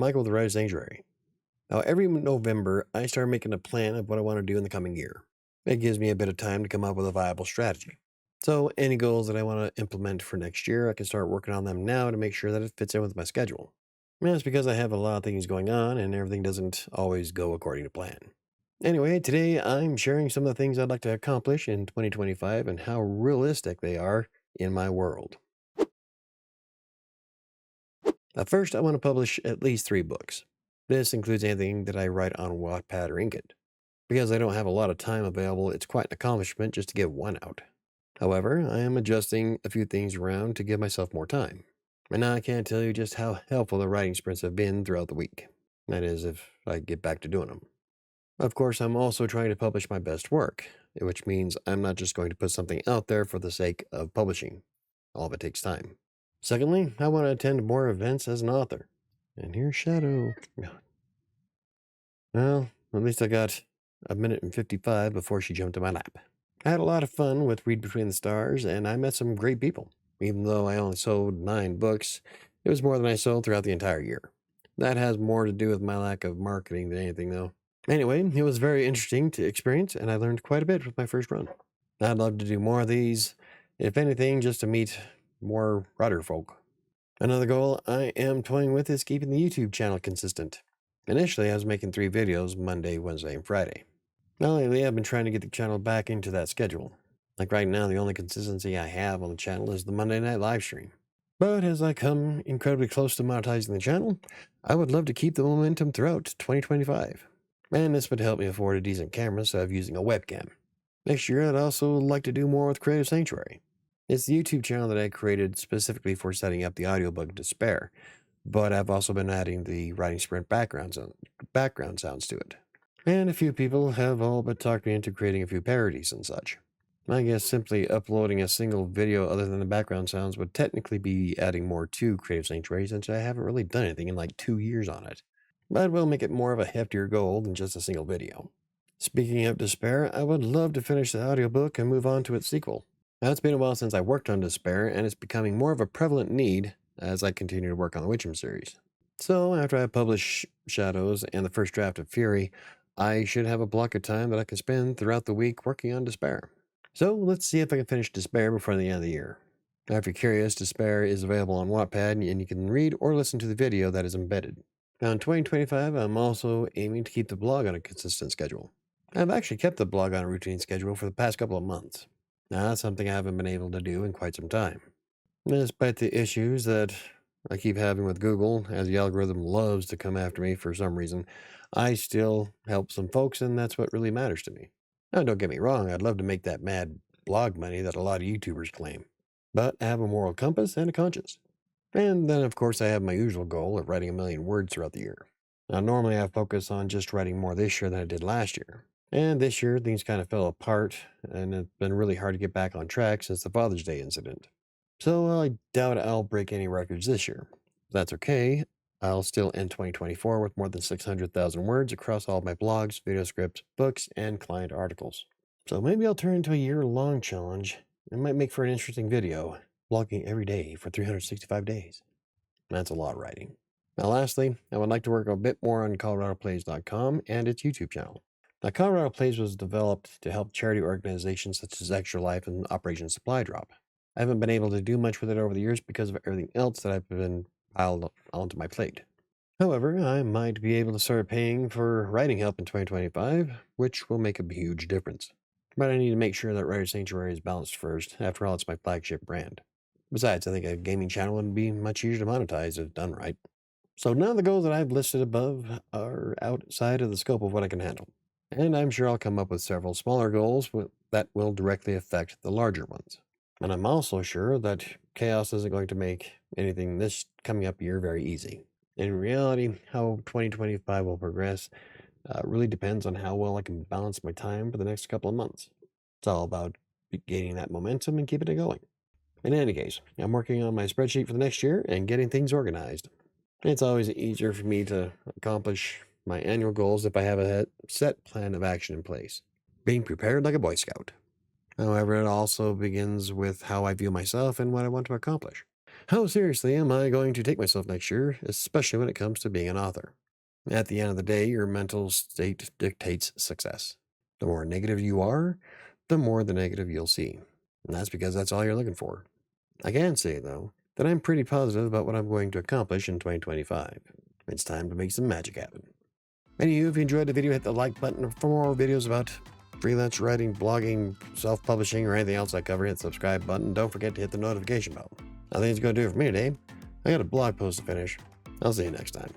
Michael with the Writer's Sanctuary. Now, every November, I start making a plan of what I want to do in the coming year. It gives me a bit of time to come up with a viable strategy. So, any goals that I want to implement for next year, I can start working on them now to make sure that it fits in with my schedule. And that's because I have a lot of things going on and everything doesn't always go according to plan. Anyway, today I'm sharing some of the things I'd like to accomplish in 2025 and how realistic they are in my world. First, I want to publish at least 3 books. This includes anything that I write on Wattpad or Inkitt. Because I don't have a lot of time available, it's quite an accomplishment just to get one out. However, I am adjusting a few things around to give myself more time. And now I can't tell you just how helpful the writing sprints have been throughout the week. That is, if I get back to doing them. Of course, I'm also trying to publish my best work, which means I'm not just going to put something out there for the sake of publishing. All of it takes time. Secondly, I want to attend more events as an author. And here's Shadow. Well, at least I got a minute and 55 before she jumped in my lap. I had a lot of fun with Read Between the Stars, and I met some great people. Even though I only sold 9 books, it was more than I sold throughout the entire year. That has more to do with my lack of marketing than anything, though. Anyway, it was very interesting to experience, and I learned quite a bit with my first run. I'd love to do more of these, if anything, just to meet more writer folk. Another goal I am toying with is keeping the YouTube channel consistent. Initially, I was making 3 videos Monday, Wednesday, and Friday. Now lately, I've been trying to get the channel back into that schedule. Like right now, the only consistency I have on the channel is the Monday night live stream. But as I come incredibly close to monetizing the channel, I would love to keep the momentum throughout 2025. And this would help me afford a decent camera instead of using a webcam. Next year, I'd also like to do more with Creative Sanctuary. It's the YouTube channel that I created specifically for setting up the audiobook Despair, but I've also been adding the Writing Sprint background sounds to it. And a few people have all but talked me into creating a few parodies and such. I guess simply uploading a single video other than the background sounds would technically be adding more to Creative Sanctuary since I haven't really done anything in like 2 years on it. But we'll make it more of a heftier goal than just a single video. Speaking of Despair, I would love to finish the audiobook and move on to its sequel. Now, it's been a while since I worked on Despair, and it's becoming more of a prevalent need as I continue to work on the Witcham series. So, after I publish Shadows and the first draft of Fury, I should have a block of time that I can spend throughout the week working on Despair. So, let's see if I can finish Despair before the end of the year. Now, if you're curious, Despair is available on Wattpad, and you can read or listen to the video that is embedded. Now, in 2025, I'm also aiming to keep the blog on a consistent schedule. I've actually kept the blog on a routine schedule for the past couple of months. Now, that's something I haven't been able to do in quite some time. Despite the issues that I keep having with Google, as the algorithm loves to come after me for some reason, I still help some folks, and that's what really matters to me. Now, don't get me wrong, I'd love to make that mad blog money that a lot of YouTubers claim. But I have a moral compass and a conscience. And then, of course, I have my usual goal of writing 1,000,000 words throughout the year. Now, normally I focus on just writing more this year than I did last year. And this year, things kind of fell apart, and it's been really hard to get back on track since the Father's Day incident. So I doubt I'll break any records this year. That's okay. I'll still end 2024 with more than 600,000 words across all of my blogs, video scripts, books, and client articles. So maybe I'll turn into a year-long challenge. It might make for an interesting video, blogging every day for 365 days. That's a lot of writing. Now, lastly, I would like to work a bit more on ColoradoPlays.com and its YouTube channel. Now, Colorado Plays was developed to help charity organizations such as Extra Life and Operation Supply Drop. I haven't been able to do much with it over the years because of everything else that I've been piled onto my plate. However, I might be able to start paying for writing help in 2025, which will make a huge difference. But I need to make sure that Writer Sanctuary is balanced first. After all, it's my flagship brand. Besides, I think a gaming channel would be much easier to monetize if done right. So none of the goals that I've listed above are outside of the scope of what I can handle. And I'm sure I'll come up with several smaller goals that will directly affect the larger ones. And I'm also sure that chaos isn't going to make anything this coming up year very easy. In reality, how 2025 will progress really depends on how well I can balance my time for the next couple of months. It's all about gaining that momentum and keeping it going. In any case, I'm working on my spreadsheet for the next year and getting things organized. It's always easier for me to accomplish my annual goals if I have a set plan of action in place, being prepared like a Boy Scout. However, it also begins with how I view myself and what I want to accomplish. How seriously am I going to take myself next year, especially when it comes to being an author? At the end of the day, your mental state dictates success. The more negative you are, the more the negative you'll see. And that's because that's all you're looking for. I can say, though, that I'm pretty positive about what I'm going to accomplish in 2025. It's time to make some magic happen. Anywho, if you enjoyed the video, hit the like button. For more videos about freelance writing, blogging, self-publishing, or anything else I cover, hit the subscribe button. Don't forget to hit the notification bell. I think it's going to do it for me today. I got a blog post to finish. I'll see you next time.